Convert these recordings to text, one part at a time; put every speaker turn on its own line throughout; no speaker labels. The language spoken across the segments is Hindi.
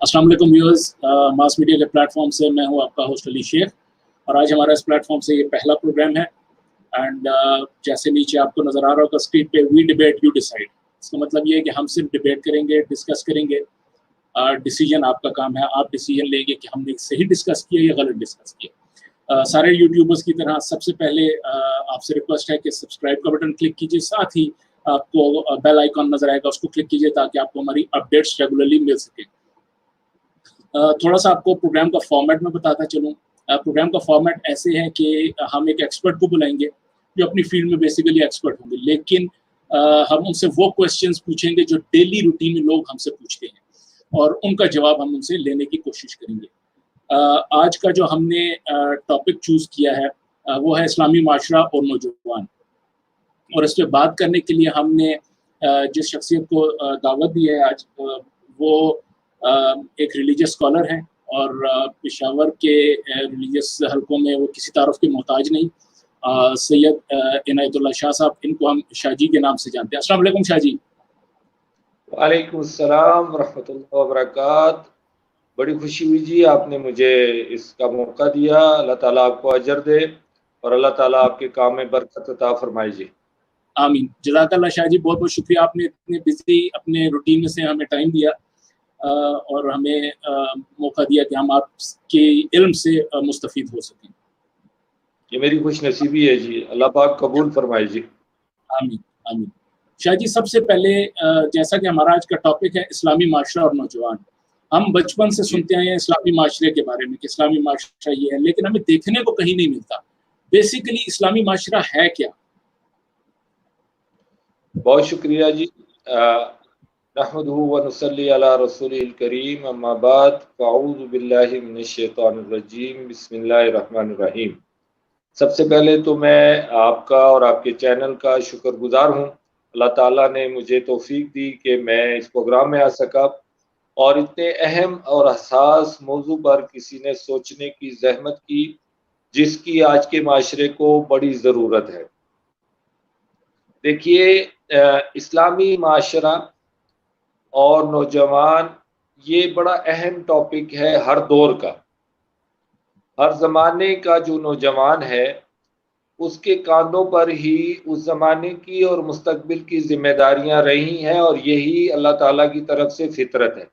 अस्सलाम वालेकुम व्यूअर्स, मास मीडिया के प्लेटफॉर्म से मैं हूं आपका होस्ट अली शेख और आज हमारा इस प्लेटफॉर्म से ये पहला प्रोग्राम है। एंड जैसे नीचे आपको नज़र आ रहा होगा स्क्रीन पे, वी डिबेट यू डिसाइड। इसका मतलब ये है कि हम सिर्फ डिबेट करेंगे, डिस्कस करेंगे, डिसीजन आपका काम है। आप डिसीजन लेंगे कि हमने सही डिस्कस किया या गलत डिस्कस किया। सारे यूट्यूबर्स की तरह सबसे पहले आपसे रिक्वेस्ट है कि सब्सक्राइब का बटन क्लिक कीजिए, साथ ही आपको बेल आइकॉन नजर आएगा, उसको क्लिक कीजिए ताकि आपको हमारी अपडेट्स रेगुलरली मिल सके। थोड़ा सा आपको प्रोग्राम का फॉर्मेट में बताता चलूँ। प्रोग्राम का फॉर्मेट ऐसे है कि हम एक एक्सपर्ट को बुलाएंगे जो अपनी फील्ड में बेसिकली एक्सपर्ट होंगे, लेकिन हम उनसे वो क्वेश्चंस पूछेंगे जो डेली रूटीन में लोग हमसे पूछते हैं और उनका जवाब हम उनसे लेने की कोशिश करेंगे। आज का जो हमने टॉपिक चूज किया है वो है इस्लामी माशरा और नौजवान, और इस पर बात करने के लिए हमने जिस शख्सियत को दावत दी है आज, वो एक रिलीजियस स्कॉलर हैं और पेशावर के रिलीजियस हलकों में वो किसी तारुफ के मोहताज नहीं। सैयद इनायतुल्लाह शाह साहब, इनको हम शाहजी के नाम से जानते हैं। अस्सलाम वालेकुम शाहजी।
वालेकुम सलाम रहमतुल्लाहि व बरकात। बड़ी खुशी हुई जी, आपने मुझे इसका मौका दिया। अल्लाह ताला आपको अजर दे और अल्लाह ताला आपके काम में बरकत अता फरमाए जी।
आमीन। जज़ाकल्लाह शाहजी, बहुत बहुत शुक्रिया, आपने इतने बिजी अपने रूटीन में से हमें टाइम दिया और हमें मौका दिया कि हम आपके इल्म से मुस्तफ़ीद हो सकें।
ये मेरी खुश नसीबी है जी, अल्लाह पाक कबूल फरमाए जी।
आमीन आमीन। शाहजी, सबसे पहले जैसा कि हमारा आज का टॉपिक है इस्लामी माशरा और नौजवान, हम बचपन से सुनते आए हैं इस्लामी माशरे के बारे में कि इस्लामी माशरा ये है, लेकिन हमें देखने को कहीं नहीं मिलता। बेसिकली इस्लामी माशरा है क्या?
बहुत शुक्रिया जी। नहमदुहु व नुसल्ली अला रसूलिल करीम, अम्मा बाद, फ़अऊज़ु बिल्लाहि मिनश शैतानिर रजीम, बिस्मिल्लाहिर रहमानिर रहीम। सबसे पहले तो मैं आपका और आपके चैनल का शुक्रगुजार हूँ। अल्लाह ताला ने मुझे तौफीक दी कि मैं इस प्रोग्राम में आ सका और इतने अहम और हसास मौजू पर किसी ने सोचने की जहमत की जिसकी आज के माशरे को बड़ी ज़रूरत है। देखिए, इस्लामी माशरा और नौजवान ये बड़ा अहम टॉपिक है हर दौर का। हर ज़माने का जो नौजवान है उसके कांधों पर ही उस ज़माने की और मुस्तकबिल की जिम्मेदारियां रही हैं और यही अल्लाह ताला की तरफ से फितरत है।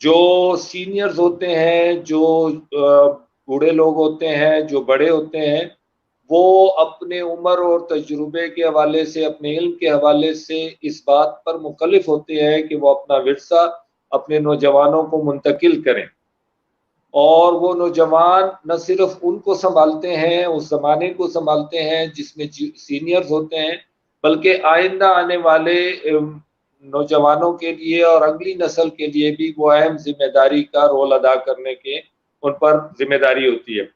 जो सीनियर्स होते हैं, जो बूढ़े लोग होते हैं, जो बड़े होते हैं, वो अपने उम्र और तजुर्बे के हवाले से, अपने इल्म के हवाले से इस बात पर मुकल्लिफ होते हैं कि वो अपना विरसा अपने नौजवानों को मुंतकिल करें। और वो नौजवान न सिर्फ उनको संभालते हैं, उस ज़माने को संभालते हैं जिसमें सीनियर्स होते हैं, बल्कि आइंदा आने वाले नौजवानों के लिए और अगली नस्ल के लिए भी वो अहम जिम्मेदारी का रोल अदा करने के उन पर जिम्मेदारी होती है।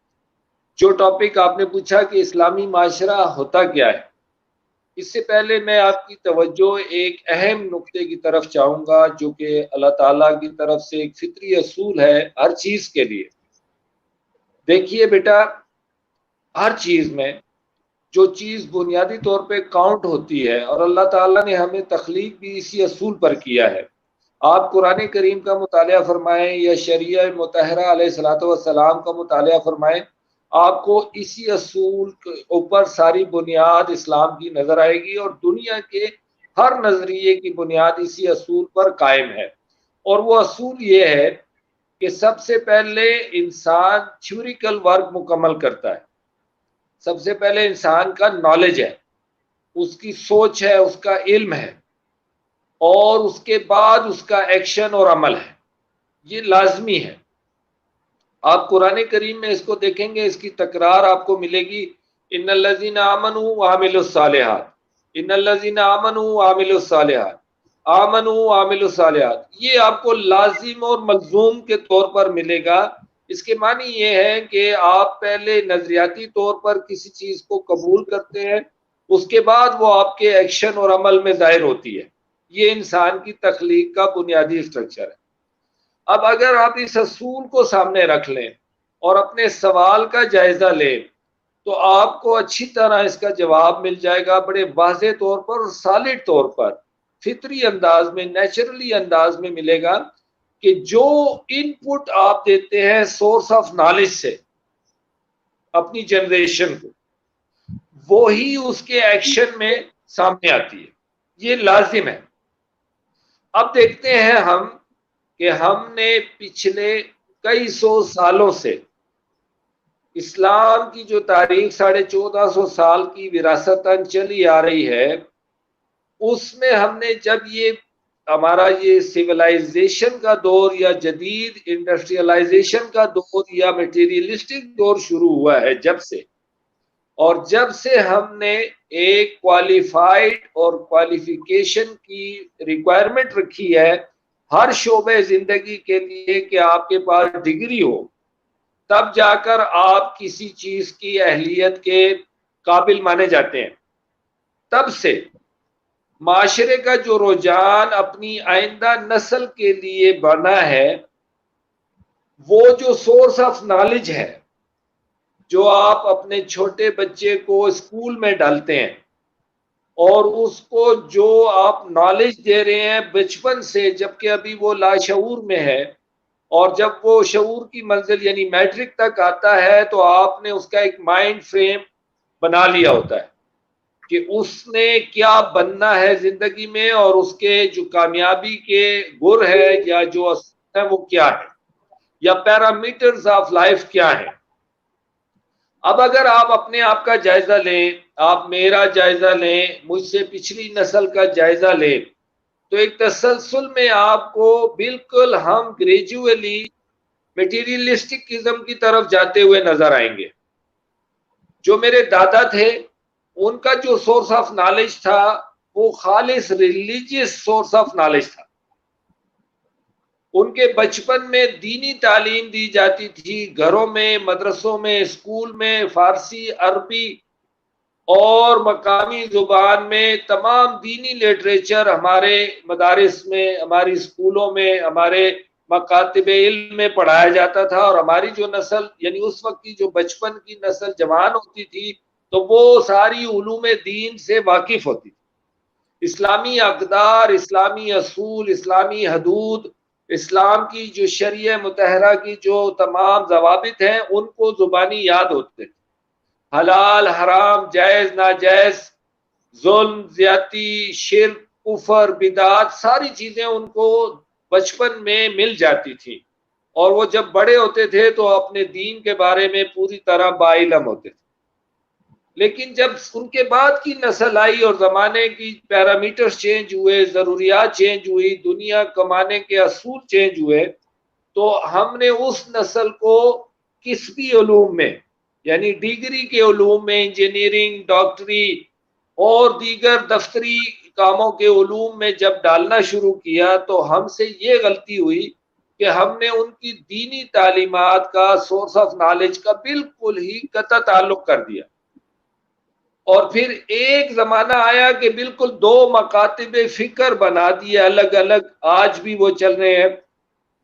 जो टॉपिक आपने पूछा कि इस्लामी माशरा होता क्या है, इससे पहले मैं आपकी तवज्जो एक अहम नुक्ते की तरफ चाहूँगा जो कि अल्लाह ताला की तरफ से एक फितरी असूल है हर चीज़ के लिए। देखिए बेटा, हर चीज़ में जो चीज़ बुनियादी तौर पे काउंट होती है, और अल्लाह ताला ने हमें तख्लीक भी इसी असूल पर किया है। आप कुरान करीम का मुतालिया फरमाएं या शरीया मुतहरा अलैहिस्सलातु वस्सलाम का मुतालिया फरमाएं, आपको इसी असूल के ऊपर सारी बुनियाद इस्लाम की नजर आएगी और दुनिया के हर नजरिए की बुनियाद इसी असूल पर कायम है। और वो असूल ये है कि सबसे पहले इंसान थ्योरिकल वर्क मुकम्मल करता है। सबसे पहले इंसान का नॉलेज है, उसकी सोच है, उसका इल्म है, और उसके बाद उसका एक्शन और अमल है। ये लाजमी है। आप कुरान करीम में इसको देखेंगे, इसकी तकरार आपको मिलेगी। इन्नल्लज़ीना आमनू व अमिलुस सालिहात, इन्नल्लज़ीना आमनू व अमिलुस सालिहात, आमनू व अमिलुस सालिहात, ये आपको लाजिम और मलजूम के तौर पर मिलेगा। इसके मानी ये है कि आप पहले नजरियाती तौर पर किसी चीज को कबूल करते हैं, उसके बाद वो आपके एक्शन और अमल में जाहिर होती है। ये इंसान की तख्लीक का बुनियादी स्ट्रक्चर है। अब अगर आप इस असूल को सामने रख लें और अपने सवाल का जायजा लें तो आपको अच्छी तरह इसका जवाब मिल जाएगा, बड़े वाज़ेह तौर पर और सॉलिड तौर पर, फितरी अंदाज में, नेचुरली अंदाज में मिलेगा कि जो इनपुट आप देते हैं सोर्स ऑफ नॉलेज से अपनी जनरेशन को, वो ही उसके एक्शन में सामने आती है, ये लाजिम है। अब देखते हैं हम कि हमने पिछले कई सौ सालों से इस्लाम की जो तारीख 1450 साल की विरासतन चली आ रही है, उसमें हमने जब ये हमारा ये सिविलाइजेशन का दौर या जदीद इंडस्ट्रियलाइजेशन का दौर या मटेरियलिस्टिक दौर शुरू हुआ है जब से, और जब से हमने एक क्वालिफाइड और क्वालिफिकेशन की रिक्वायरमेंट रखी है हर शोबे जिंदगी के लिए कि आपके पास डिग्री हो, तब जाकर आप किसी चीज की अहलियत के काबिल माने जाते हैं। तब से माशरे का जो रुझान अपनी आइंदा नस्ल के लिए बना है, वो जो सोर्स ऑफ नॉलेज है जो आप अपने छोटे बच्चे को स्कूल में डालते हैं और उसको जो आप नॉलेज दे रहे हैं बचपन से, जबकि अभी वो लाशऊर में है, और जब वो शऊर की मंजिल यानी मैट्रिक तक आता है तो आपने उसका एक माइंड फ्रेम बना लिया होता है कि उसने क्या बनना है जिंदगी में और उसके जो कामयाबी के गुर है या जो असूल है वो क्या है, या पैरामीटर्स ऑफ लाइफ क्या है। अब अगर आप अपने आप का जायजा लें, आप मेरा जायजा लें, मुझसे पिछली नस्ल का जायजा लें, तो एक तसलसल में आपको बिल्कुल हम ग्रेजुअली मटेरियलिस्टिक किस्म की तरफ जाते हुए नजर आएंगे। जो मेरे दादा थे उनका जो सोर्स ऑफ नॉलेज था वो खालिस रिलीजियस सोर्स ऑफ नॉलेज था। उनके बचपन में दीनी तालीम दी जाती थी, घरों में, मदरसों में, स्कूल में फारसी, अरबी और मकामी जुबान में तमाम दीनी लिटरेचर हमारे मदारिस में, हमारी स्कूलों में, हमारे मकातिबे इल्म में पढ़ाया जाता था। और हमारी जो नस्ल यानी उस वक्त की जो बचपन की नस्ल जवान होती थी तो वो सारी उलूम दीन से वाकिफ होती थी। इस्लामी अक़दार, इस्लामी असूल, इस्लामी हदूद, इस्लाम की जो शरीय मुतहरा की जो तमाम ज़वाबित हैं उनको ज़ुबानी याद होते थे। हलाल हराम, जायज़ नाजायज़, जुल्म, ज़्यादती, शिर्क, कुफर, बिदात, सारी चीज़ें उनको बचपन में मिल जाती थी और वो जब बड़े होते थे तो अपने दीन के बारे में पूरी तरह बाइलम होते थे। लेकिन जब उनके बाद की नस्ल आई और ज़माने की पैरामीटर्स चेंज हुए, ज़रूरियात चेंज हुई, दुनिया कमाने के असूल चेंज हुए, तो हमने उस नस्ल को किस्बी उलूम में यानी डिग्री के उलूम में, इंजीनियरिंग, डॉक्टरी और दीगर दफ्तरी कामों के उलूम में जब डालना शुरू किया तो हमसे ये गलती हुई कि हमने उनकी दीनी तालीमात का सोर्स ऑफ नॉलेज का बिल्कुल ही कतई ताल्लुक कर दिया। और फिर एक जमाना आया कि बिल्कुल दो मकातिब फिक्र बना दिए अलग अलग, आज भी वो चल रहे हैं।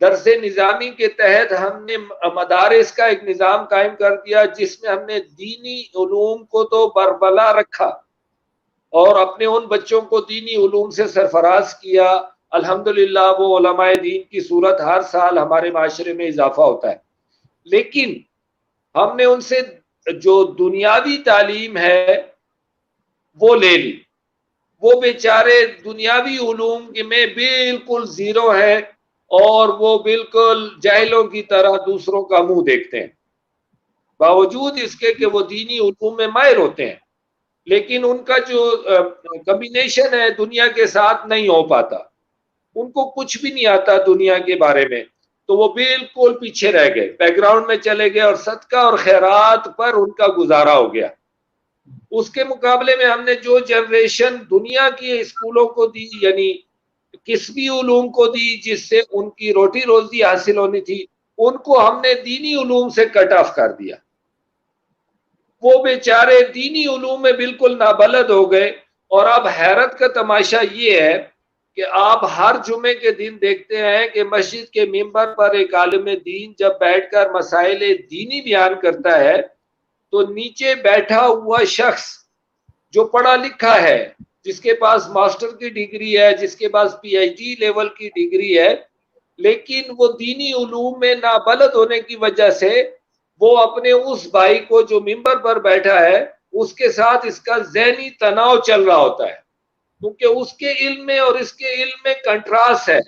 दरसे निज़ामी के तहत हमने मदारिस का एक निज़ाम कायम कर दिया जिसमें हमने दीनी उलूम को तो बरबला रखा और अपने उन बच्चों को दीनी उलूम से सरफराज किया। अल्हम्दुलिल्लाह वो उलमाए दीन की सूरत हर साल हमारे माशरे में इजाफा होता है। लेकिन हमने उनसे जो दुनियावी तालीम है वो ले ली। वो बेचारे दुनियावी उलूम में बिल्कुल जीरो है और वो बिल्कुल जाहिलों की तरह दूसरों का मुंह देखते हैं, बावजूद इसके कि वो दीनी उलूम में माहिर होते हैं, लेकिन उनका जो कम्बिनेशन है दुनिया के साथ नहीं हो पाता। उनको कुछ भी नहीं आता दुनिया के बारे में, तो वो बिल्कुल पीछे रह गए, बैकग्राउंड में चले गए और सदका और खैरात पर उनका गुजारा हो गया। उसके मुकाबले में हमने जो जनरेशन दुनिया की स्कूलों को दी यानी किस्बी उलूम को दी जिससे उनकी रोटी रोजी हासिल होनी थी, उनको हमने दीनी उलूम से कट ऑफ कर दिया। वो बेचारे दीनी उलूम में बिल्कुल नाबलद हो गए। और अब हैरत का तमाशा ये है कि आप हर जुमे के दिन देखते हैं कि मस्जिद के मिंबर पर एक आलिम दीन जब बैठकर मसाइल दीनी बयान करता है तो नीचे बैठा हुआ शख्स जो पढ़ा लिखा है, जिसके पास मास्टर की डिग्री है, जिसके पास पीएचडी लेवल की डिग्री है, लेकिन वो दीनी उलूम में नाबलद होने की वजह से वो अपने उस भाई को जो मिंबर पर बैठा है उसके साथ इसका ज़हनी तनाव चल रहा होता है, क्योंकि उसके इल्म में और इसके इल्म में कंट्रास्ट है,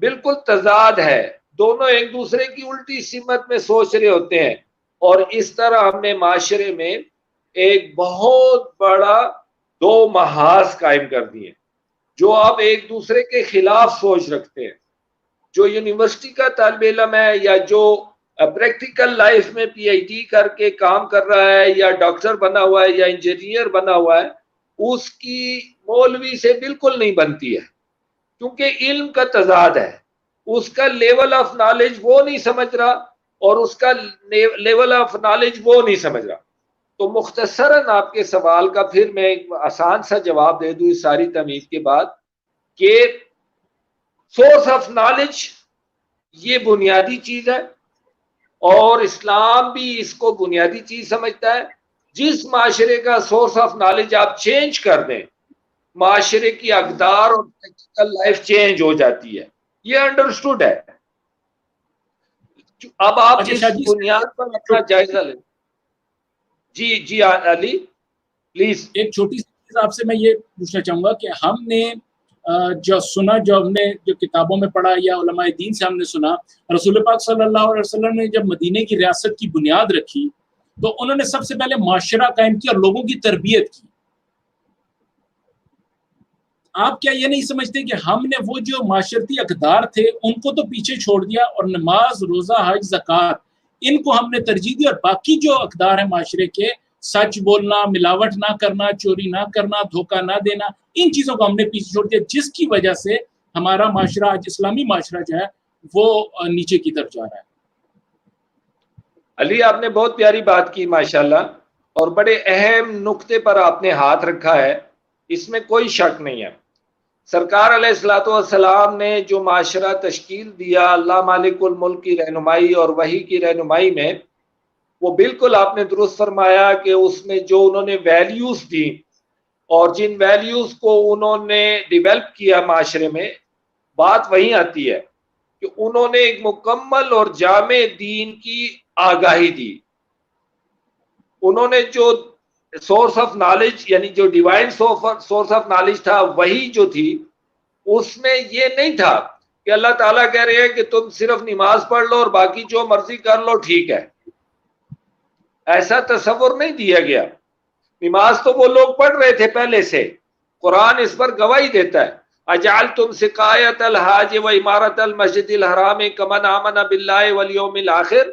बिल्कुल तजाद है, दोनों एक दूसरे की उल्टी सिमत में सोच रहे होते हैं। और इस तरह हमने माशरे में एक बहुत बड़ा दो महाज कायम कर दिए जो अब एक दूसरे के खिलाफ सोच रखते हैं। जो यूनिवर्सिटी का तालिब इल्म है या जो प्रैक्टिकल लाइफ में पीएचडी करके काम कर रहा है या डॉक्टर बना हुआ है या इंजीनियर बना हुआ है, उसकी मौलवी से बिल्कुल नहीं बनती है, क्योंकि इल्म का तजाद है। उसका लेवल ऑफ नॉलेज वो नहीं समझ रहा और उसका लेवल ऑफ नॉलेज वो नहीं समझ रहा। तो मुख्तसरन आपके सवाल का फिर मैं एक आसान सा जवाब दे दूं इस सारी तमीद के बाद कि सोर्स ऑफ नॉलेज ये बुनियादी चीज है और इस्लाम भी इसको बुनियादी चीज समझता है। जिस माशरे का सोर्स ऑफ नॉलेज आप चेंज कर दें, माशरे की अकदार और प्रैक्टिकल लाइफ चेंज हो जाती है, ये अंडरस्टूड है। अब आप इस बुनियाद पर अपना जायजा लें। जी जी अली प्लीज।
एक छोटी सी चीज आपसे मैं ये पूछना चाहूंगा कि हमने जो सुना, जो हमने जो किताबों में पढ़ा या उलमाए दीन से हमने सुना, रसूल पाक सल्लल्लाहु अलैहि वसल्लम ने जब मदीने की रियासत की बुनियाद रखी तो उन्होंने सबसे पहले माशरा कायम किया और लोगों की तरबियत की। आप क्या ये नहीं समझते कि हमने वो जो माशरती अकदार थे उनको तो पीछे छोड़ दिया और नमाज, रोजा, हज, ज़कात इनको हमने तरजीह दी और बाकी जो अकदार है माशरे के, सच बोलना, मिलावट ना करना, चोरी ना करना, धोखा ना देना, इन चीजों को हमने पीछे छोड़ दिया, जिसकी वजह से हमारा माशरा आज इस्लामी माशरा जो है वो नीचे की तरफ जा रहा है।
अली आपने बहुत प्यारी बात की माशाल्लाह, और बड़े अहम नुक्ते पर आपने हाथ रखा है, इसमें कोई शक नहीं है। सरकार अलैहिस्सलाम ने जो माशरा तश्कील दिया अल्लाह मालिकुल मुल्क की रहनुमाई और वही की रहनुमाई में, वो बिल्कुल आपने दुरुस्त फरमाया कि उसमें जो उन्होंने वैल्यूज दी और जिन वैल्यूज को उन्होंने डेवलप किया माशरे में, बात वहीं आती है कि उन्होंने एक मुकम्मल और जामे दीन की आगाही दी। उन्होंने जो सोर्स ऑफ नॉलेज यानी जो डिवाइन सोर्स ऑफ नॉलेज था वही जो थी, उसमें ये नहीं था कि अल्लाह ताला कह रहे हैं कि तुम सिर्फ नमाज पढ़ लो और बाकी जो मर्जी कर लो ठीक है। ऐसा तस्वुर नहीं दिया गया। नमाज तो वो लोग पढ़ रहे थे पहले से, कुरान इस पर गवाही देता है, अजाल तुम सिकायत अल हाज व इमारत अल मस्जिदिल हराम कमन आमन बिल्लाहि वल यौमिल आखिर।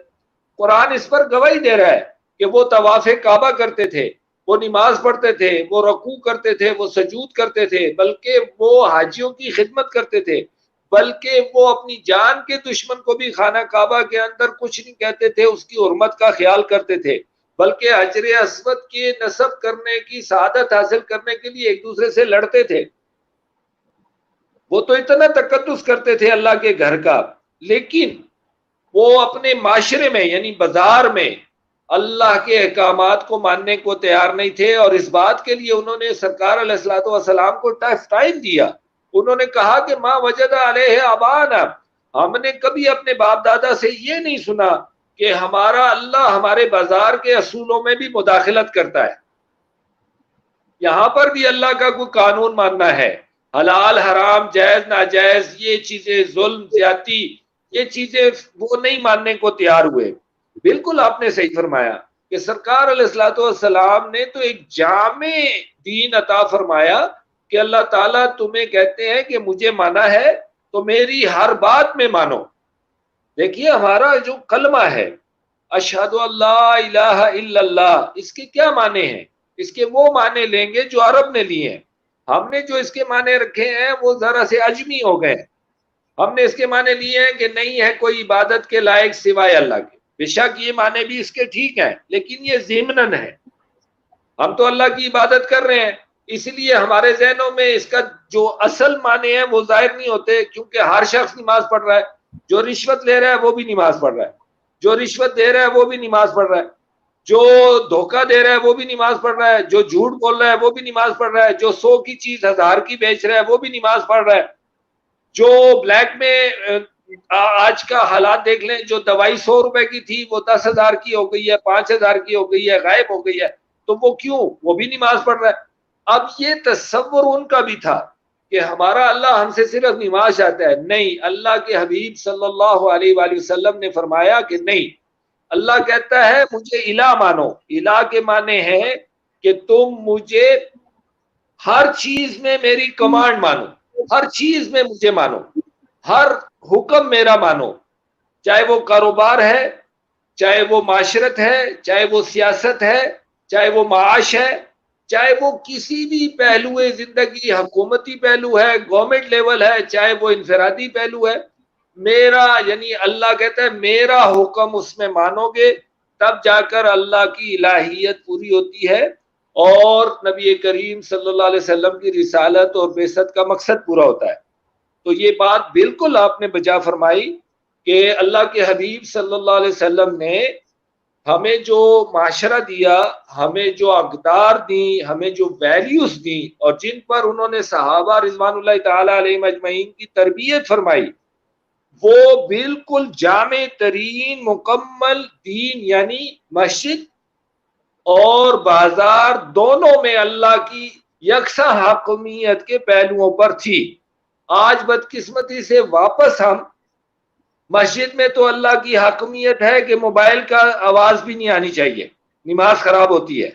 कुरान इस पर गवाही दे रहा है कि वो तवाफ़े काबा करते थे, वो नमाज पढ़ते थे, वो रकू करते थे, वो सजूद करते थे, बल्कि वो हाजियों की खिदमत करते थे, बल्कि वो अपनी जान के दुश्मन को भी खाना काबा के अंदर कुछ नहीं कहते थे, उसकी हुर्मत का ख्याल करते थे, बल्कि हजर अस्वद के नसब करने की सआदत हासिल करने के लिए एक दूसरे से लड़ते थे। वो तो इतना तकद्दुस करते थे अल्लाह के घर का, लेकिन वो अपने माशरे में यानी बाजार में अल्लाह के अहकामात को मानने को तैयार नहीं थे। और इस बात के लिए उन्होंने सरकार अलैहिस्सलातु वस्सलाम को टफ टाइम दिया। उन्होंने कहा कि माँ वजदा अलैहि आबाना, हमने कभी अपने बाप दादा से ये नहीं सुना कि हमारा अल्लाह हमारे बाजार के असूलों में भी मुदाखलत करता है। यहां पर भी अल्लाह का कोई कानून मानना है, हलाल हराम, जायज नाजायज, ये चीजें, जुल्म ज्यादती, ये चीजें वो नहीं मानने को तैयार हुए। बिल्कुल आपने सही फरमाया कि सरकार अलैहिस्सलातु वस्सलाम ने तो एक जामे दीन अता फरमाया कि अल्लाह ताला तुम्हें कहते हैं कि मुझे माना है तो मेरी हर बात में मानो। देखिए हमारा जो कलमा है अशहदु अल्ला इलाहा इल्लल्लाह, इसके क्या माने हैं? इसके वो माने लेंगे जो अरब ने लिए हैं। हमने जो इसके माने रखे हैं वो जरा से अजमी हो गए। हमने इसके माने लिए हैं कि नहीं है कोई इबादत के लायक सिवाय अल्लाह के। बेशक ये माने भी इसके ठीक है, लेकिन ये ज़िम्नन है, हम तो अल्लाह की इबादत कर रहे हैं, इसलिए हमारे जहनों में इसका जो असल माने हैं वो जाहिर नहीं होते, क्योंकि हर शख्स नमाज पढ़ रहा है, जो रिश्वत ले रहा है वो भी नमाज पढ़ रहा है, जो रिश्वत दे रहा है वो भी नमाज पढ़ रहा है, जो धोखा दे रहा है वो भी नमाज पढ़ रहा है, जो झूठ बोल रहा है वो भी नमाज पढ़ रहा है, जो 100 की चीज 1000 की बेच रहा है वो भी नमाज पढ़ रहा है, जो ब्लैक में आज का हालात देख लें, जो दवाई 100 रुपए की थी वो 10,000 की हो गई है, 5,000 की हो गई है, गायब हो गई है। तो वो क्यों? वो भी नमाज पढ़ रहा है। अब ये तसव्वुर उनका भी था कि हमारा अल्लाह हमसे सिर्फ नमाज चाहता है। नहीं, अल्लाह के हबीब सल्लल्लाहु अलैहि वसल्लम ने फरमाया कि नहीं, अल्लाह कहता है मुझे इला मानो। इला के माने हैं कि तुम मुझे हर चीज में मेरी कमांड मानो, हर चीज में मुझे मानो, हर हुक्म मेरा मानो, चाहे वो कारोबार है, चाहे वो माशरत है, चाहे वो सियासत है, चाहे वो माश है, चाहे वो किसी भी पहलू जिंदगी, हुकूमती पहलू है, गवर्नमेंट लेवल है, चाहे वो इनफरादी पहलू है, मेरा यानी अल्लाह कहता है मेरा हुक्म उसमें मानोगे तब जाकर अल्लाह की इलाहियत पूरी होती है और नबी करीम सल्लल्लाहु अलैहि वसल्लम की रिसालत और बेसत का मकसद पूरा होता है। तो ये बात बिल्कुल आपने बजा फरमाई कि अल्लाह के हबीब सल्लल्लाहु अलैहि वसल्लम ने हमें जो माशरा दिया, हमें जो अक़दार दी, हमें जो वैल्यूज दी और जिन पर उन्होंने सहाबा रिज़वानुल्लाह ताला अलैहिम अजमईन की तरबियत फरमाई, वो बिल्कुल जामे तरीन मुकम्मल दीन यानी मस्जिद और बाजार दोनों में अल्लाह की यकसा हाकमियत के पहलुओं पर थी। आज बदकिस्मती से वापस हम मस्जिद में तो अल्लाह की हाकमियत है कि मोबाइल का आवाज भी नहीं आनी चाहिए, नमाज खराब होती है,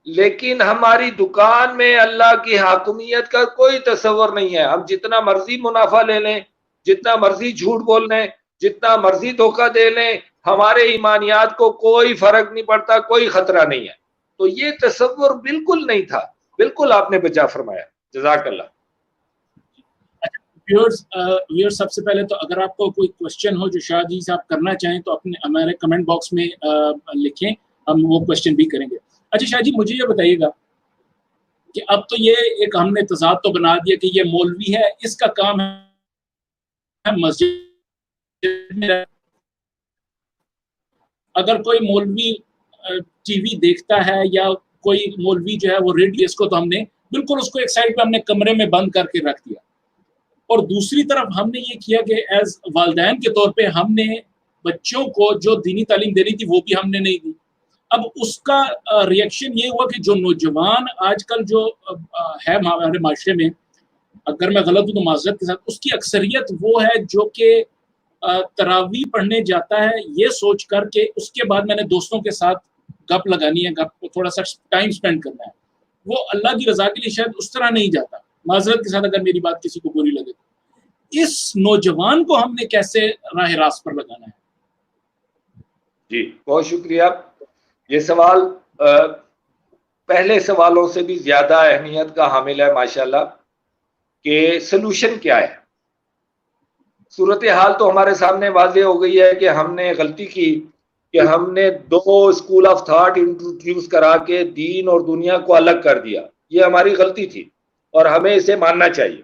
लेकिन हमारी दुकान में अल्लाह की हाकमियत का कोई तस्वर नहीं है। हम जितना मर्जी मुनाफा ले लें, जितना मर्जी झूठ बोल लें, जितना मर्जी धोखा दे लें, हमारे ईमानियात को कोई फर्क नहीं पड़ता, कोई खतरा नहीं है। तो ये तस्वर बिल्कुल नहीं था। बिल्कुल आपने बचा फरमाया, जज़ाकल्लाह।
व्यूअर्स, सबसे पहले तो अगर आपको कोई क्वेश्चन हो जो शाहजी साहब करना चाहें तो अपने हमारे कमेंट बॉक्स में लिखें, हम वो क्वेश्चन भी करेंगे। अच्छा शाहजी, मुझे ये बताइएगा कि अब तो ये एक हमने तजाद तो बना दिया कि ये मौलवी है, इसका काम है मस्जिद में। अगर कोई मौलवी टीवी देखता है या कोई मौलवी जो है वो रेडियो, इसको तो हमने बिल्कुल उसको एक साइड पे हमने कमरे में बंद करके रख दिया। और दूसरी तरफ हमने ये किया कि एज वालिदैन के तौर पे हमने बच्चों को जो दीनी तालीम देनी थी वो भी हमने नहीं दी। अब उसका रिएक्शन ये हुआ कि जो नौजवान आजकल जो है हमारे माशरे में, अगर मैं गलत हूँ तो माजरत के साथ, उसकी अक्सरियत वो है जो कि तरावी पढ़ने जाता है ये सोच कर के उसके बाद मैंने दोस्तों के साथ गप लगानी है, गप थोड़ा सा टाइम स्पेंड करना है, वो अल्लाह की रजा के लिए शायद उस तरह नहीं जाता। माजरत के साथ अगर मेरी बात किसी को बुरी लगे, इस नौजवान को हमने कैसे राह रास्त पर लगाना है?
जी बहुत शुक्रिया। ये सवाल पहले सवालों से भी ज्यादा अहमियत का हामिल है माशाल्लाह, कि सलूशन क्या है। सूरत हाल तो हमारे सामने वाज़ेह हो गई है कि हमने गलती की कि हमने दो स्कूल ऑफ थॉट इंट्रोड्यूस करा के दीन और दुनिया को अलग कर दिया। ये हमारी गलती थी और हमें इसे मानना चाहिए।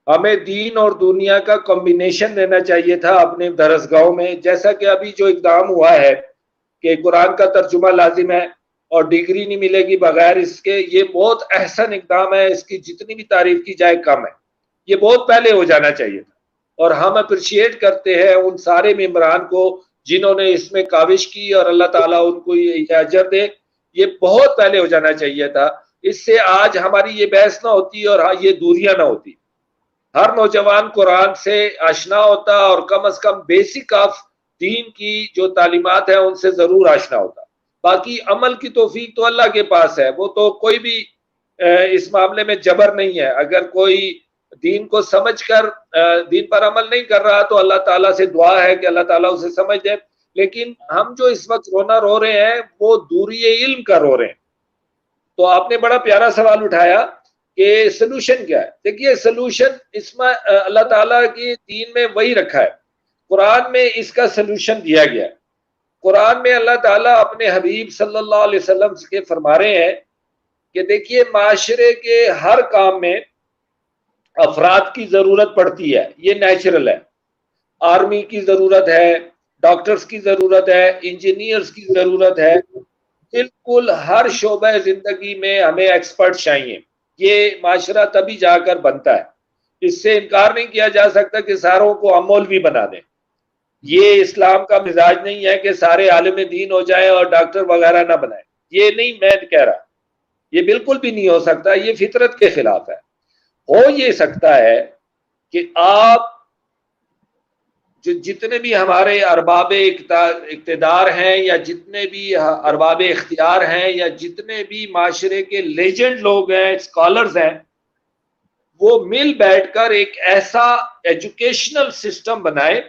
हमें दीन और दुनिया का कॉम्बिनेशन देना चाहिए था अपने दरसगाहों में, जैसा कि अभी जो इक़दाम हुआ है कि कुरान का तर्जुमा लाजिम है और डिग्री नहीं मिलेगी बगैर इसके। ये बहुत अहसन इक़दाम है, इसकी जितनी भी तारीफ की जाए कम है। ये बहुत पहले हो जाना चाहिए था और हम अप्रिशिएट करते हैं उन सारे मेंबरान को जिन्होंने इसमें काविश की और अल्लाह ताला उनको ये अजर दे। ये बहुत पहले हो जाना चाहिए था। इससे आज हमारी ये बहस ना होती और ये दूरियां ना होती। हर नौजवान कुरान से आशना होता और कम अज कम बेसिक ऑफ दीन की जो तालीमात है उनसे जरूर आशना होता। बाकी अमल की तौफीक तो अल्लाह के पास है, वो तो कोई भी इस मामले में जबर नहीं है। अगर कोई दीन को समझकर दीन पर अमल नहीं कर रहा तो अल्लाह ताला से दुआ है कि अल्लाह ताला उसे समझ दे। लेकिन हम जो इस वक्त रोना रो रहे हैं वो दूरी इल्म का रो रहे हैं। तो आपने बड़ा प्यारा सवाल उठाया कि सलूशन क्या है। देखिए सलूशन इसमें अल्लाह ताला की दीन में वही रखा है, कुरान में इसका सलूशन दिया गया है। कुरान में अल्लाह ताला अपने हबीब सल्लल्लाहु अलैहि वसल्लम के फरमा रहे हैं कि देखिए माशरे के हर काम में अफराद की जरूरत पड़ती है, ये नेचुरल है। आर्मी की जरूरत है, डॉक्टर्स की जरूरत है, इंजीनियर्स की जरूरत है। बिल्कुल हर शोबे जिंदगी में हमें एक्सपर्ट चाहिए। ये माशरा तभी जाकर बनता है। इससे इनकार नहीं किया जा सकता कि सारों को हम मौलवी बना दें। ये इस्लाम का मिजाज नहीं है कि सारे आलिम दीन हो जाए और डॉक्टर वगैरह ना बनाए। ये नहीं मैं कह रहा, ये बिल्कुल भी नहीं हो सकता, ये फितरत के खिलाफ है। हो ये सकता है कि आप जो जितने भी हमारे अरबाब इख्तियार हैं या जितने भी अरबाब इख्तियार हैं या जितने भी माशरे के लेजेंड लोग हैं, स्कॉलर्स हैं, वो मिल बैठकर एक ऐसा एजुकेशनल सिस्टम बनाए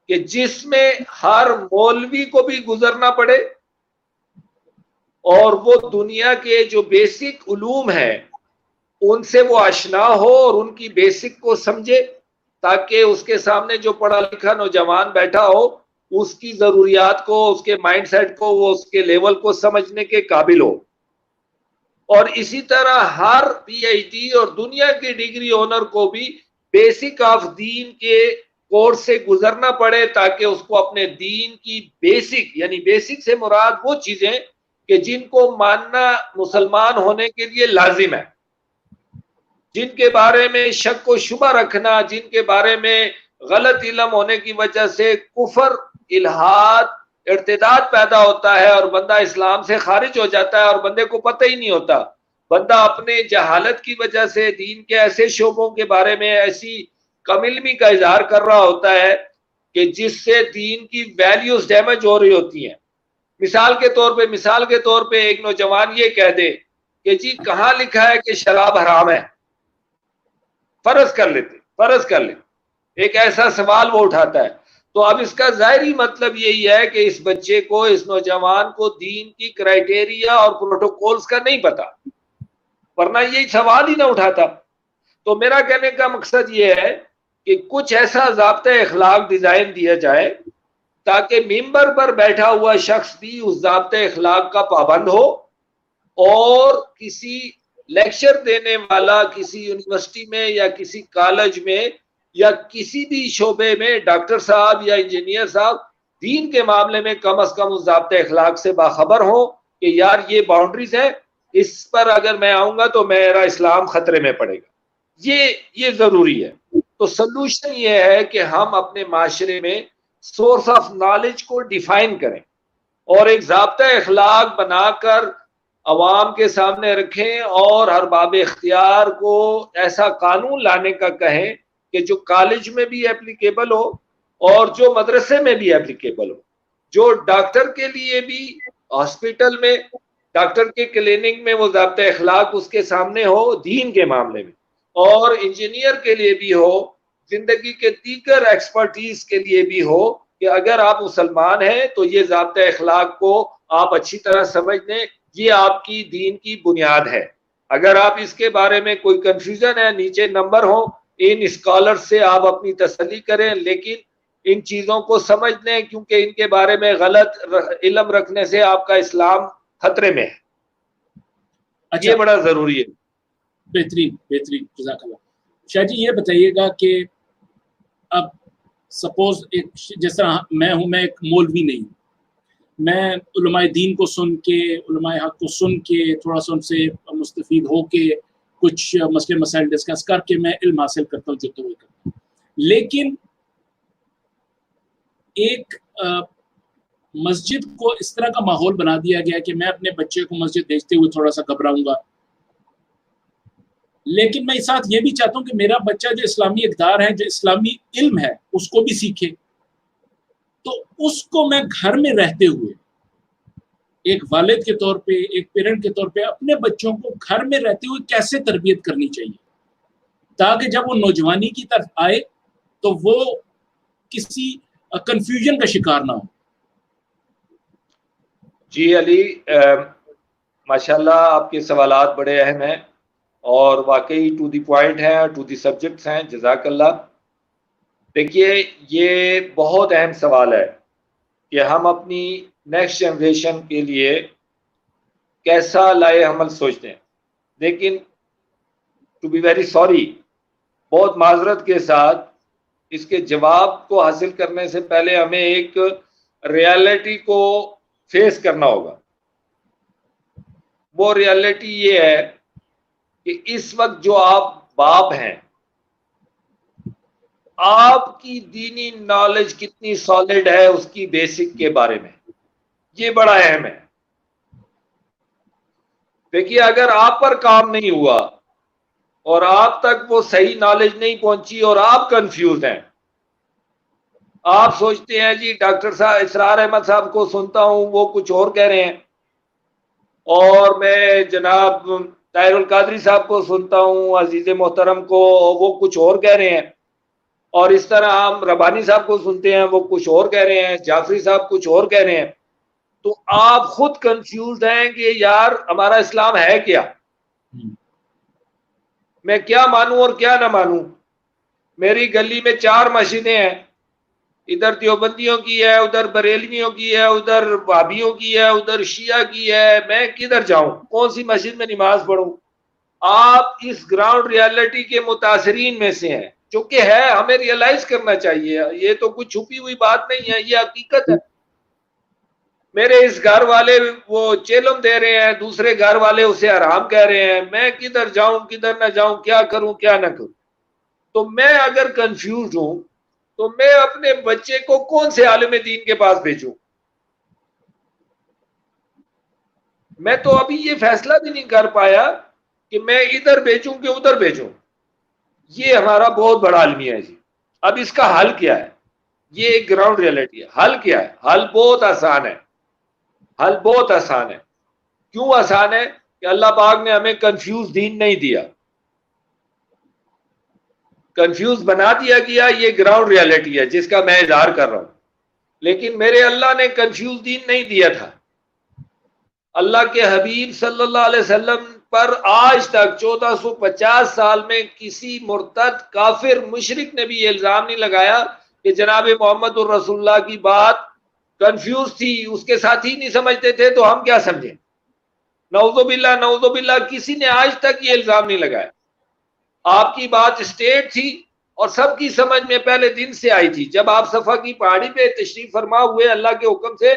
कि जिसमें हर मौलवी को भी गुजरना पड़े और वो दुनिया के जो बेसिक उलूम हैं उनसे वो आशना हो और उनकी बेसिक को समझे, ताकि उसके सामने जो पढ़ा लिखा नौजवान बैठा हो उसकी जरूरियात को, उसके माइंडसेट को, वो उसके लेवल को समझने के काबिल हो। और इसी तरह हर पीएचडी और दुनिया के डिग्री ओनर को भी बेसिक ऑफ दीन के कोर्स से गुजरना पड़े, ताकि उसको अपने दीन की बेसिक, यानी बेसिक से मुराद वो चीजें कि जिनको मानना मुसलमान होने के लिए लाजिम है, जिनके बारे में शक व शुबा रखना, जिनके बारे में गलत इल्म होने की वजह से कुफर, इल्हाद, इर्तिदाद पैदा होता है और बंदा इस्लाम से खारिज हो जाता है और बंदे को पता ही नहीं होता। बंदा अपने जहालत की वजह से दीन के ऐसे शोबों के बारे में ऐसी कमिलमी का इजहार कर रहा होता है कि जिससे दीन की वैल्यूज डैमेज हो रही होती हैं। मिसाल के तौर पे एक नौजवान ये कह दे कि जी कहाँ लिखा है कि शराब हराम है, फर्ज कर ले, एक ऐसा सवाल वो उठाता है। तो अब इसका जाहिरी मतलब यही है कि इस बच्चे को, इस नौजवान को दीन की क्राइटेरिया और प्रोटोकॉल्स का नहीं पता, वरना यही सवाल ही ना उठाता। तो मेरा कहने का मकसद ये है कि कुछ ऐसा ज़ाब्ता इखलाक डिजाइन दिया जाए ताकि मिंबर पर बैठा हुआ शख्स भी उस ज़ाब्ता इखलाक का पाबंद हो, और किसी लेक्चर देने वाला किसी यूनिवर्सिटी में या किसी कॉलेज में या किसी भी शोबे में डॉक्टर साहब या इंजीनियर साहब दीन के मामले में कम अज कम उस ज़ाब्ते अखलाक से बाखबर हो कि यार ये बाउंड्रीज है, इस पर अगर मैं आऊंगा तो मेरा इस्लाम खतरे में पड़ेगा। ये जरूरी है। तो सोल्यूशन ये है कि हम अपने माशरे में सोर्स ऑफ नॉलेज को डिफाइन करें और एक ज़ाब्ता अखलाक बनाकर अवाम के सामने रखें और हर बाब इख्तियार को ऐसा कानून लाने का कहें कि जो कॉलेज में भी एप्लीकेबल हो और जो मदरसे में भी एप्लीकेबल हो, जो डॉक्टर के लिए भी हॉस्पिटल में, डॉक्टर के क्लिनिक में वो ज़ाब्ता अखलाक उसके सामने हो दीन के मामले में, और इंजीनियर के लिए भी हो, जिंदगी के दीगर एक्सपर्टीज के लिए भी हो कि अगर आप मुसलमान हैं तो ये ज़ाब्ता अखलाक को आप अच्छी तरह समझ लें, ये आपकी दीन की बुनियाद है। अगर आप इसके बारे में कोई कंफ्यूजन है, नीचे नंबर हो, इन स्कॉलर से आप अपनी तसल्ली करें, लेकिन इन चीजों को समझ लें क्योंकि इनके बारे में गलत इल्म रखने से आपका इस्लाम खतरे में है। अच्छा, ये बड़ा जरूरी है।
बेहतरीन जज़ाकल्लाह। शाह जी ये बताइएगा कि अब सपोज एक जैसा मैं हूं, मैं एक मौलवी नहीं, मैं उलमाए दीन को सुन के, उलमाए हक को सुन के, थोड़ा सा उनसे मुस्तफीद हो के कुछ मसले मसाइल डिस्कस करके मैं इल्म हासिल करता हूँ जो तो करता हूँ, लेकिन एक मस्जिद को इस तरह का माहौल बना दिया गया कि मैं अपने बच्चे को मस्जिद भेजते हुए थोड़ा सा घबराऊंगा, लेकिन मैं साथ ये भी चाहता हूँ कि मेरा बच्चा जो इस्लामी इक़दार है, जो इस्लामी इल्म है, उसको भी सीखे। तो उसको मैं घर में रहते हुए एक वालिद के तौर पे, एक पेरेंट के तौर पे अपने बच्चों को घर में रहते हुए कैसे तरबियत करनी चाहिए ताकि जब वो नौजवानी की तरफ आए तो वो किसी कंफ्यूजन का शिकार ना हो।
जी अली, माशाल्लाह आपके सवालात बड़े अहम हैं और वाकई टू द पॉइंट हैं, टू द सब्जेक्ट्स हैं। जज़ाकल्लाह। देखिए, ये बहुत अहम सवाल है कि हम अपनी नेक्स्ट जनरेशन के लिए कैसा लाए अमल सोचते हैं, लेकिन टू बी वेरी सॉरी, बहुत माजरत के साथ इसके जवाब को हासिल करने से पहले हमें एक रियलिटी को फेस करना होगा। वो रियलिटी ये है कि इस वक्त जो आप बाप हैं आपकी दीनी नॉलेज कितनी सॉलिड है उसकी बेसिक के बारे में, ये बड़ा अहम है। देखिए, अगर आप पर काम नहीं हुआ और आप तक वो सही नॉलेज नहीं पहुंची और आप कंफ्यूज हैं, आप सोचते हैं जी डॉक्टर साहब इसरार अहमद साहब को सुनता हूं वो कुछ और कह रहे हैं, और मैं जनाब ताहिरुल कादरी साहब को सुनता हूं, अजीज मोहतरम को, वो कुछ और कह रहे हैं, और इस तरह हम रबानी साहब को सुनते हैं वो कुछ और कह रहे हैं, जाफरी साहब कुछ और कह रहे हैं। तो आप खुद कंफ्यूज हैं कि यार हमारा इस्लाम है क्या, मैं क्या मानूं और क्या ना मानूं। मेरी गली में 4 मस्जिदें हैं, इधर देवबंदियों की है, उधर बरेलवियों की है, उधर वाबियों की है, उधर शिया की है, मैं किधर जाऊं, कौन सी मस्जिद में नमाज पढ़ूं। आप इस ग्राउंड रियलिटी के मुतासरीन में से हैं, जो कि है, हमें रियलाइज करना चाहिए, ये तो कुछ छुपी हुई बात नहीं है, ये हकीकत है। मेरे इस घर वाले वो चेलम दे रहे हैं, दूसरे घर वाले उसे हराम कह रहे हैं, मैं किधर जाऊं किधर ना जाऊं, क्या करूं क्या ना करूं। तो मैं अगर कंफ्यूज हूं तो मैं अपने बच्चे को कौन से आलिम दीन के पास भेजूं। मैं तो अभी ये फैसला भी नहीं कर पाया कि मैं इधर भेजूं कि उधर भेजूं। ये हमारा बहुत बड़ा अलमिया है जी। अब इसका हल क्या है, ये एक ग्राउंड रियलिटी है। हल क्या है? हल बहुत आसान है। हल बहुत आसान है। क्यों आसान है? कि अल्लाह पाक ने हमें कंफ्यूज दीन नहीं दिया, कंफ्यूज बना दिया गया, ये ग्राउंड रियलिटी है जिसका मैं इजहार कर रहा हूं। लेकिन मेरे अल्लाह ने कंफ्यूज दीन नहीं दिया था। अल्लाह के हबीब सल्लल्लाहु अलैहि वसल्लम पर आज तक 1450 साल में किसी मुर्तद काफिर मुशरिक ने भी ये इल्जाम नहीं लगाया कि जनाब मोहम्मद रसूलुल्लाह की बात कंफ्यूज थी, उसके साथी नहीं समझते थे तो हम क्या समझें। नऊजुबिल्लाह किसी ने आज तक ये इल्जाम नहीं लगाया। आपकी बात स्टेट थी और सबकी समझ में पहले दिन से आई थी। जब आप सफा की पहाड़ी पे तशरीफ फरमा हुए अल्लाह के हुक्म से,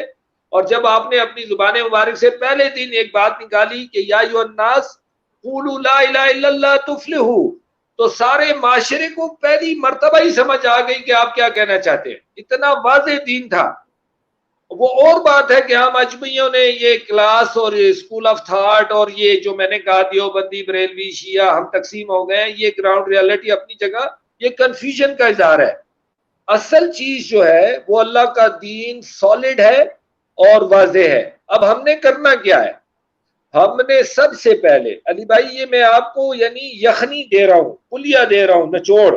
और जब आपने अपनी जुबान मुबारक से पहले दिन एक बात निकाली कि या अय्युहन्नास क़ूलू ला इलाहा इल्लल्लाह तुफ्लिहू, तो सारे माशरे को पहली मर्तबा ही समझ आ गई कि आप क्या कहना चाहते हैं। इतना वाज़ेह दीन था। वो और बात है कि हम अजमियों ने ये क्लास और ये स्कूल ऑफ थॉट और ये जो मैंने कहा देवबंदी बरेलवी शिया हम तकसीम हो गए हैं, ये ग्राउंड रियलिटी अपनी जगह, ये कंफ्यूजन का इज़हार है। असल चीज जो है वो अल्लाह का दीन सॉलिड है और वाज़ेह है। अब हमने करना क्या है? हमने सबसे पहले, अली भाई ये मैं आपको यानी यखनी दे रहा हूं, पुलिया दे रहा हूं, निचोड़।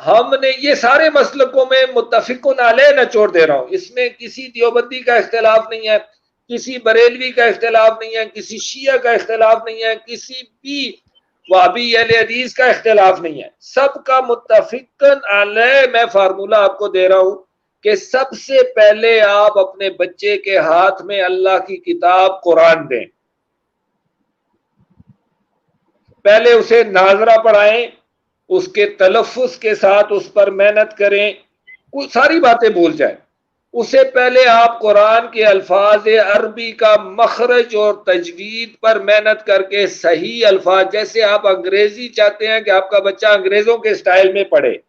हमने ये सारे मसलकों में मुत्तफिकुन अलैह निचोड़ दे रहा हूं। इसमें किसी देवबंदी का इख्तिलाफ नहीं है, किसी बरेलवी का इख्तिलाफ नहीं है, किसी शिया का इख्तिलाफ नहीं है, किसी भी वहाबी अहले हदीस का इख्तिलाफ नहीं है। सबका मुत्तफिकुन अलैह मैं फार्मूला आपको दे रहा हूं कि सबसे पहले आप अपने बच्चे के हाथ में अल्लाह की किताब कुरान दें। पहले उसे नाजरा पढ़ाएं, उसके तलफ़ुज़ के साथ उस पर मेहनत करें, कुछ सारी बातें भूल जाए। उससे पहले आप कुरान के अल्फाज अरबी का मखरज और तजवीद पर मेहनत करके सही अल्फाज, जैसे आप अंग्रेजी चाहते हैं कि आपका बच्चा अंग्रेजों के स्टाइल में पढ़े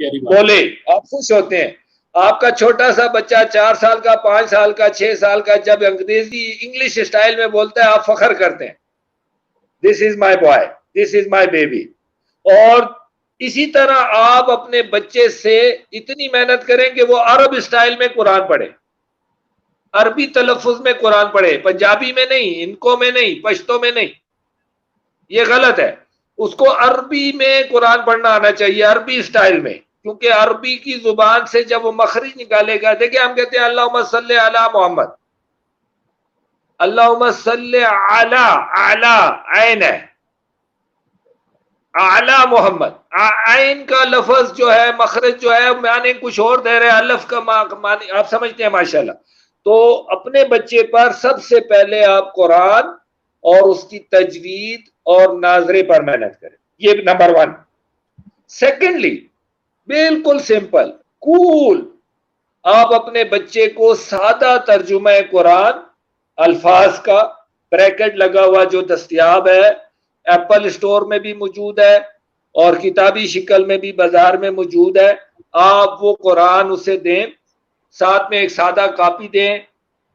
बोले, आप खुश होते हैं। आपका छोटा सा बच्चा 4 साल का, 5 साल का, 6 साल का जब अंग्रेजी इंग्लिश स्टाइल में बोलता है आप फख्र करते हैं, this is my boy, this is my baby. और इसी तरह आप अपने बच्चे से इतनी मेहनत करें कि वो अरब स्टाइल में कुरान पढ़े, अरबी तलफ़ुज़ में कुरान पढ़े, पंजाबी में नहीं, इनको में नहीं, पश्तो में नहीं, ये गलत है। उसको अरबी में कुरान पढ़ना आना चाहिए, अरबी स्टाइल में, क्योंकि अरबी की जुबान से जब वो मखरिज निकालेगा, देखिए हम कहते हैं अल्लाहुम्मा सल्ली अला मोहम्मद, अल्लाहुम्मा सल्ली अला, अला ऐन है, आला मोहम्मद, आइन का लफ्ज जो है, मखरज जो है, माने कुछ और दे रहे हैं, अल्फ का माने आप समझते हैं माशाल्लाह। तो अपने बच्चे पर सबसे पहले आप कुरान और उसकी तजवीद और नाजरे पर मेहनत करें, ये नंबर 1। सेकेंडली, बिल्कुल सिंपल कूल, आप अपने बच्चे को सादा तर्जुमा कुरान अल्फाज का, ब्रैकेट लगा हुआ जो दस्तयाब है, एप्पल स्टोर में भी मौजूद है, और किताबी शिकल में भी बाजार में मौजूद है। आप वो कुरान उसे दें, साथ में एक सादा कॉपी दें,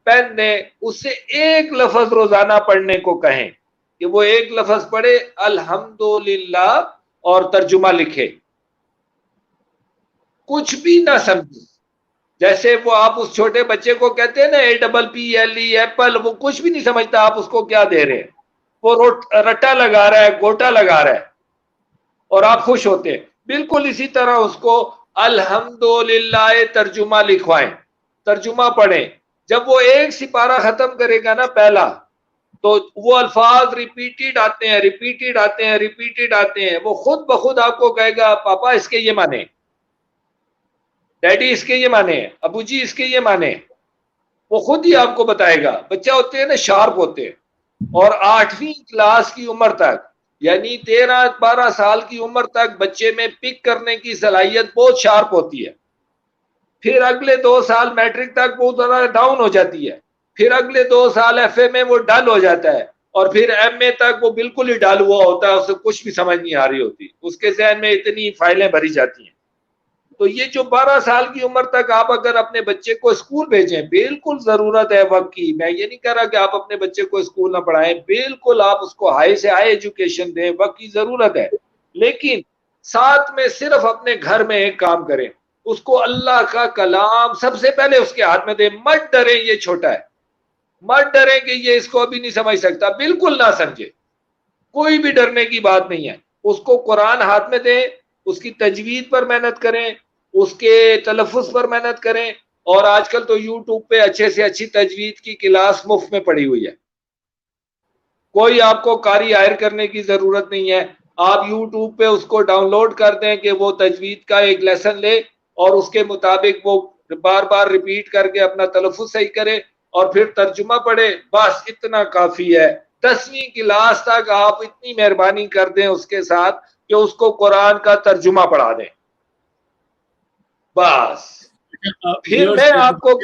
पेन दें, उससे एक लफ्ज रोजाना पढ़ने को कहें कि वो एक लफ्ज पढ़े अल्हम्दुलिल्लाह और तर्जुमा लिखे, कुछ भी ना समझे। जैसे वो आप उस छोटे बच्चे को कहते हैं ना APPLE एप्पल, वो कुछ भी नहीं समझता आप उसको क्या दे रहे हैं, वो रट्टा लगा रहा है, गोटा लगा रहा है और आप खुश होते हैं। बिल्कुल इसी तरह उसको अल्हम्दुलिल्लाह तर्जुमा लिखवाएं, तर्जुमा पढ़ें। जब वो एक सिपारा खत्म करेगा ना पहला, तो वो अल्फाज रिपीटेड आते हैं, रिपीटेड आते हैं, रिपीटेड आते हैं। वो खुद ब खुद आपको कहेगा पापा इसके ये माने, डैडी इसके ये माने, अबू जी इसके ये माने। वो खुद ही आपको बताएगा। बच्चा होते हैं ना शार्प होते हैं, और 8वीं क्लास की उम्र तक, यानी 13-12 साल की उम्र तक बच्चे में पिक करने की सलाहियत बहुत शार्प होती है। फिर अगले 2 साल मैट्रिक तक बहुत ज्यादा डाउन हो जाती है, फिर अगले 2 साल FA में वो डल हो जाता है, और फिर MA तक वो बिल्कुल ही डल हुआ होता है, उसे कुछ भी समझ नहीं आ रही होती, उसके जहन में इतनी फाइलें भरी जाती हैं। तो ये जो 12 साल की उम्र तक आप अगर अपने बच्चे को स्कूल भेजें, बिल्कुल जरूरत है वक्त की। मैं ये नहीं कह रहा कि आप अपने बच्चे को स्कूल ना पढ़ाएं, बिल्कुल आप उसको हाई से हाई एजुकेशन दें, वक्त की जरूरत है। लेकिन साथ में सिर्फ अपने घर में एक काम करें, उसको अल्लाह का कलाम सबसे पहले उसके हाथ में दें। मत डरें, ये छोटा है, मत डरें कि ये इसको अभी नहीं समझ सकता, बिल्कुल ना समझे, कोई भी डरने की बात नहीं है। उसको कुरान हाथ में दें, उसकी तजवीद पर मेहनत करें, उसके तलफ़ुज़ पर मेहनत करें। और आजकल तो यूट्यूब पे अच्छे से अच्छी तजवीद की क्लास मुफ्त में पड़ी हुई है, कोई आपको कारी हायर करने की जरूरत नहीं है। आप यूट्यूब पे उसको डाउनलोड कर दें कि वो तजवीद का एक लेसन ले, और उसके मुताबिक वो बार बार रिपीट करके अपना तलफ़ुज़ सही करे और फिर तर्जुमा पढ़े, बस इतना काफी है। 10वीं क्लास तक आप इतनी मेहरबानी कर दें उसके साथ कि उसको कुरान का तर्जुमा पढ़ा दें, बस। फिर मैं आपको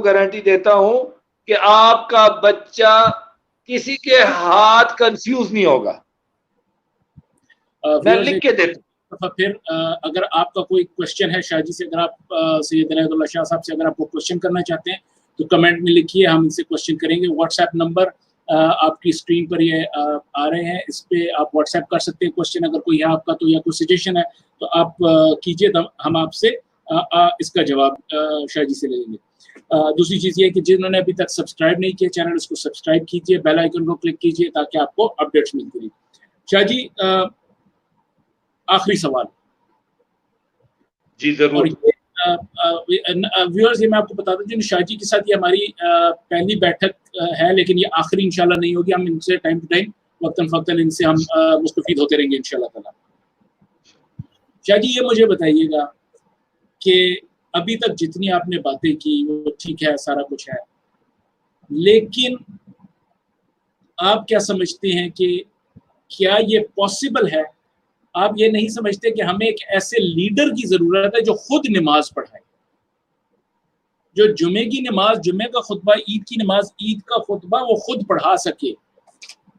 गारंटी देता हूं, कि आपका बच्चा किसी के हाथ कंफ्यूज नहीं होगा। मैं लिख के देता हूं।
फिर अगर आपका कोई क्वेश्चन है शाह जी से, अगर आप सैयद इनायतुल्लाह शाह साहब से अगर आपको क्वेश्चन करना चाहते हैं तो कमेंट में लिखिए, हम इनसे क्वेश्चन करेंगे। व्हाट्सएप नंबर आपकी स्क्रीन पर ये आ रहे हैं, इस पे आप व्हाट्सएप कर सकते हैं क्वेश्चन अगर कोई है आपका, तो या कोई सजेशन है तो आप कीजिए, तो हम आपसे इसका जवाब शाह जी से ले लेंगे। दूसरी चीज़ ये है कि जिन्होंने अभी तक सब्सक्राइब नहीं किया चैनल, उसको सब्सक्राइब कीजिए, बेल आइकन को क्लिक कीजिए ताकि आपको अपडेट्स मिलती रहे। शाह जी, आखिरी सवाल
जी जरूर।
व्यूअर्स, ये मैं आपको बता दूं, शाह जी के साथ ये हमारी पहली बैठक है, लेकिन ये आखिरी इंशाल्लाह नहीं होगी। हम इनसे टाइम टू टाइम वक्तन फक्तन इनसे हम मुस्तफीद होते रहेंगे इंशाल्लाह ताला। शाह जी, ये मुझे बताइएगा कि अभी तक जितनी आपने बातें की वो ठीक है, सारा कुछ है, लेकिन आप क्या समझते हैं कि क्या ये पॉसिबल है? आप ये नहीं समझते कि हमें एक ऐसे लीडर की जरूरत है जो खुद नमाज पढ़ाए, जो जुमे की नमाज, जुमे का खुतबा, ईद की नमाज, ईद का खुतबा वो खुद पढ़ा सके?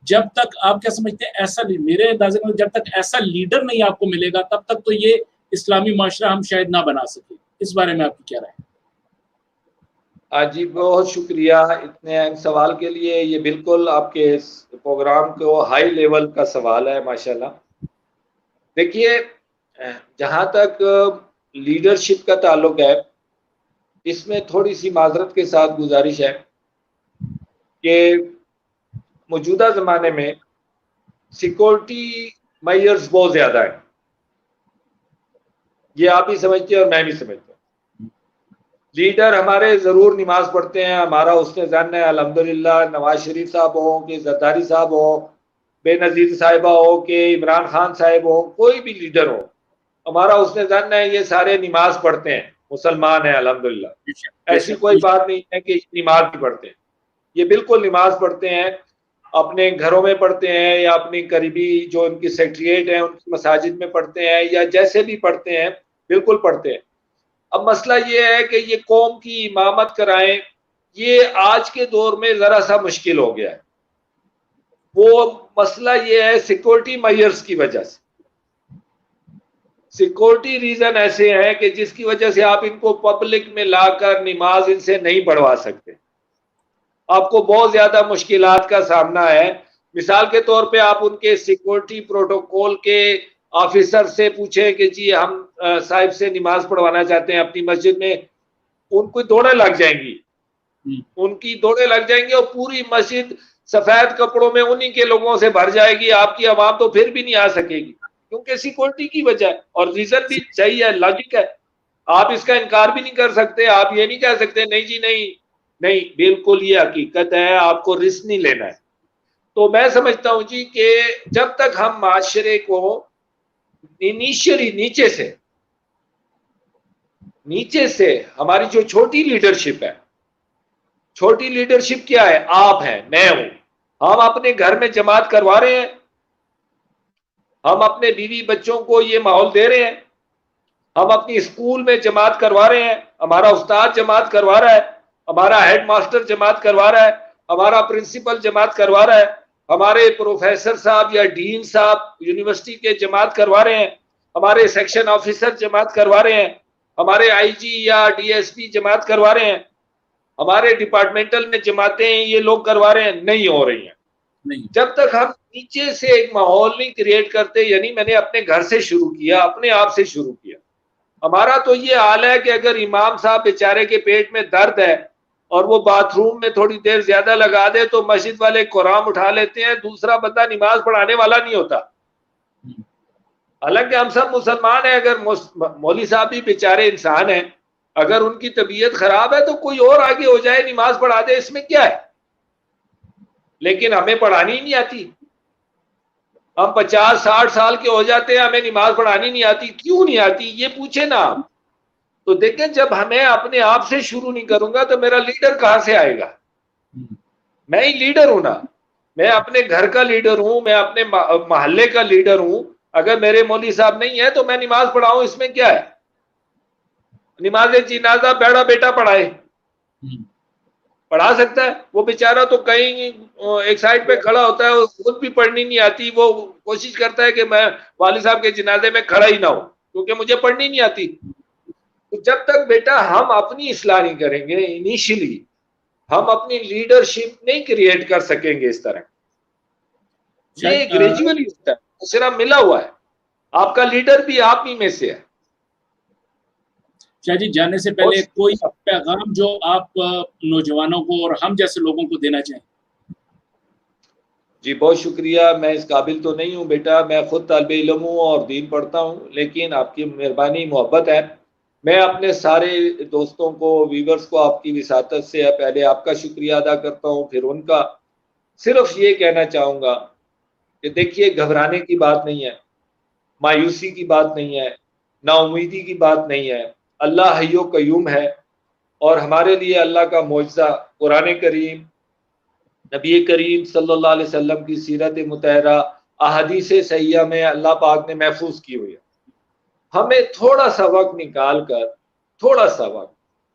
जब तक आप क्या समझते हैं ऐसा, मेरे अंदाजे में जब तक ऐसा लीडर नहीं आपको मिलेगा तब तक तो ये इस्लामी माशरा हम शायद ना बना सके। इस बारे में आपकी क्या राय है?
जी बहुत शुक्रिया इतने अहम सवाल के लिए। ये बिल्कुल आपके प्रोग्राम को हाई लेवल का सवाल है माशाल्लाह। देखिए, जहाँ तक लीडरशिप का ताल्लुक है, इसमें थोड़ी सी माजरत के साथ गुजारिश है कि मौजूदा ज़माने में सिक्योरिटी मेजर्स बहुत ज़्यादा है, ये आप भी समझते हैं और मैं भी समझता हूँ। लीडर हमारे ज़रूर नमाज पढ़ते हैं, हमारा उसने ज़न है अल्हम्दुलिल्लाह, नवाज शरीफ साहब हो कि जरदारी साहब हो, बेनज़ीर साहिबा हो कि इमरान खान साहिब हो, कोई भी लीडर हो, हमारा उसने ज़न है ये सारे नमाज पढ़ते हैं, मुसलमान है अल्हम्दुलिल्लाह। ऐसी कोई बात नहीं है कि नमाज नहीं पढ़ते हैं, ये बिल्कुल नमाज पढ़ते हैं, अपने घरों में पढ़ते हैं या अपनी करीबी जो उनकी सेक्रेटरीट है उनकी मसाजिद में पढ़ते हैं, या जैसे भी पढ़ते हैं बिल्कुल पढ़ते हैं। अब मसला ये है कि ये कौम की इमामत कराएं, ये आज के दौर में ज़रा सा मुश्किल हो गया है। वो मसला ये है सिक्योरिटी मेजर्स की वजह से। सिक्योरिटी रीजन ऐसे हैं कि जिसकी वजह से आप इनको पब्लिक में लाकर नमाज इनसे नहीं पढ़वा सकते। आपको बहुत ज्यादा मुश्किलात का सामना है। मिसाल के तौर पे आप उनके सिक्योरिटी प्रोटोकॉल के ऑफिसर से पूछें कि जी हम साहिब से नमाज पढ़वाना चाहते हैं अपनी मस्जिद में, उनको दौड़े लग जाएंगी, उनकी दौड़े लग जाएंगी और पूरी मस्जिद सफेद कपड़ों में उन्हीं के लोगों से भर जाएगी। आपकी आवाम तो फिर भी नहीं आ सकेगी क्योंकि सिक्योरिटी की वजह है। और रीजन भी सही है, लॉजिक है, आप इसका इनकार भी नहीं कर सकते। आप ये नहीं कह सकते नहीं जी नहीं नहीं, बिल्कुल ये हकीकत है, आपको रिस्क नहीं लेना है। तो मैं समझता हूं जी कि जब तक हम माशरे को इनिशियली नीचे से हमारी जो छोटी लीडरशिप है, छोटी लीडरशिप क्या है, आप हैं, मैं हूं, हम अपने घर में जमात करवा रहे हैं, हम अपने बीवी बच्चों को ये माहौल दे रहे हैं, हम अपनी स्कूल में जमात करवा रहे हैं, हमारा उस्ताद जमात करवा रहा है, हमारा हेड मास्टर जमात करवा रहा है, हमारा प्रिंसिपल जमात करवा रहा है, हमारे प्रोफेसर साहब या डीन साहब यूनिवर्सिटी के जमात करवा रहे हैं, हमारे सेक्शन ऑफिसर जमात करवा रहे हैं, हमारे आईजी या डीएसपी जमात करवा रहे हैं, हमारे डिपार्टमेंटल में जमातें ये लोग करवा रहे हैं, नहीं हो रही हैं। नहीं। जब तक हम नीचे से एक माहौल नहीं क्रिएट करते, यानी मैंने अपने घर से शुरू किया, अपने आप से शुरू किया। हमारा तो ये हाल है कि अगर इमाम साहब बेचारे के पेट में दर्द है और वो बाथरूम में थोड़ी देर ज्यादा लगा दे तो मस्जिद वाले कुरान उठा लेते हैं, दूसरा बंदा नमाज पढ़ाने वाला नहीं होता। हालांकि हम सब मुसलमान हैं, अगर मौलवी साहब भी बेचारे इंसान हैं, अगर उनकी तबीयत खराब है तो कोई और आगे हो जाए नमाज पढ़ा दे, इसमें क्या है। लेकिन हमें पढ़ानी ही नहीं आती, हम 50-60 साल के हो जाते हैं, हमें नमाज पढ़ानी नहीं आती। क्यों नहीं आती ये पूछे ना आप। तो देखें, जब हमें अपने आप से शुरू नहीं करूंगा तो मेरा लीडर कहां से आएगा। मैं ही लीडर हूं ना, मैं अपने घर का लीडर हूं, मैं अपने मोहल्ले का लीडर हूं। अगर मेरे मौलवी साहब नहीं है तो मैं नमाज पढ़ाऊं, इसमें क्या है। नमाज जिनाजा बेड़ा बेटा पढ़ाए, पढ़ा सकता है। वो बेचारा तो कहीं एक साइड पे खड़ा होता है, खुद भी पढ़नी नहीं आती, वो कोशिश करता है कि मैं वाली साहब के जनाजे में खड़ा ही ना हो क्योंकि मुझे पढ़नी नहीं आती। तो जब तक बेटा हम अपनी इस्लाह नहीं करेंगे, इनिशियली हम अपनी लीडरशिप नहीं क्रिएट कर सकेंगे। इस तरह ये ग्रेजुअली होता है, सिर्फ मिला हुआ है। आपका लीडर भी आप ही में से है।
शाह जी, जाने से पहले कोई पैगाम जो आप नौजवानों को और हम जैसे लोगों को देना चाहें।
जी बहुत शुक्रिया। मैं इस काबिल तो नहीं हूँ बेटा, मैं खुद तालिबे इल्म हूँ और दीन पढ़ता हूँ, लेकिन आपकी मेहरबानी मोहब्बत है। मैं अपने सारे दोस्तों को, व्यूवर्स को आपकी विसातत से पहले आपका शुक्रिया अदा करता हूँ, फिर उनका। सिर्फ ये कहना चाहूँगा कि देखिए, घबराने की बात नहीं है, मायूसी की बात नहीं है, नाउमीदी की बात नहीं है। अल्लाह हय्यो कयूम है और हमारे लिए अल्लाह का मौजज़ा कुरान करीम, नबी करीम सल्लल्लाहु अलैहि वसल्लम की सीरत मुतहरा, अहादीस सहिया में अल्लाह पाक ने महफूज की हुई है। हमें थोड़ा सा वक्त निकाल कर, थोड़ा सा वक्त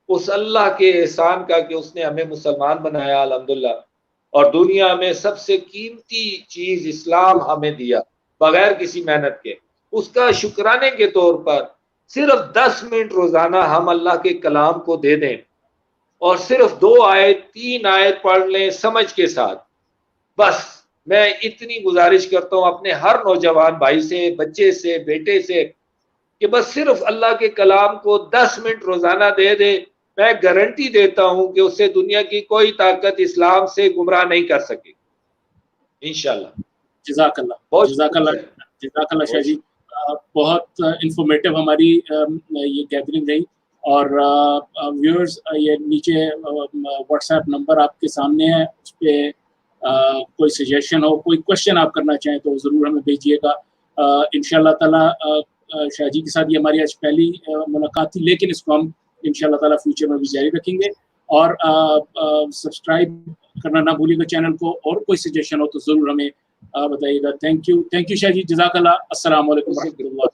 उस अल्लाह के एहसान का कि उसने हमें मुसलमान बनाया अल्हम्दुलिल्लाह, और दुनिया में सबसे कीमती चीज इस्लाम हमें दिया बगैर किसी मेहनत के, उसका शुक्राने के तौर पर सिर्फ 10 मिनट रोजाना हम अल्लाह के कलाम को दे दें और सिर्फ 2 आयत 3 आयत पढ़ लें समझ के साथ। बस मैं इतनी गुजारिश करता हूँ अपने हर नौजवान भाई से, बच्चे से, बेटे से, कि बस सिर्फ अल्लाह के कलाम को 10 मिनट रोजाना दे दे। मैं गारंटी देता हूं कि उससे दुनिया की कोई ताकत इस्लाम से गुमराह नहीं कर सकेगी इंशाल्लाह।
जज़ाकल्लाह, जज़ाकल्लाह शाह जी। बहुत इंफॉर्मेटिव हमारी ये गैदरिंग रही। और व्यूअर्स, ये नीचे व्हाट्सएप नंबर आपके सामने है, उस पर कोई सजेशन हो, कोई क्वेश्चन आप करना चाहें तो ज़रूर हमें भेजिएगा। इंशाल्लाह ताला शाह जी के साथ ये हमारी आज पहली मुलाकात थी, लेकिन इसको हम इंशाल्लाह ताला फ्यूचर में भी जारी रखेंगे। और सब्सक्राइब करना ना भूलिएगा चैनल को, और कोई सजेशन हो तो ज़रूर हमें बताइएगा। थैंक यू शाह जी, जज़ाकल्लाह। अस्सलाम वालेकुम व रहमतुल्लाह।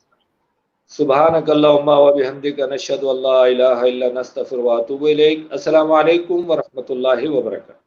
सुब्हानकल्लाहुम्मा व बिहम्दिका नशहदु अल्ला इलाहा इल्ला अंता नस्तगफिरुका व अतूबु इलैक। अस्सलामु अलैकुम व रहमतुल्लाहि व बरकातहू।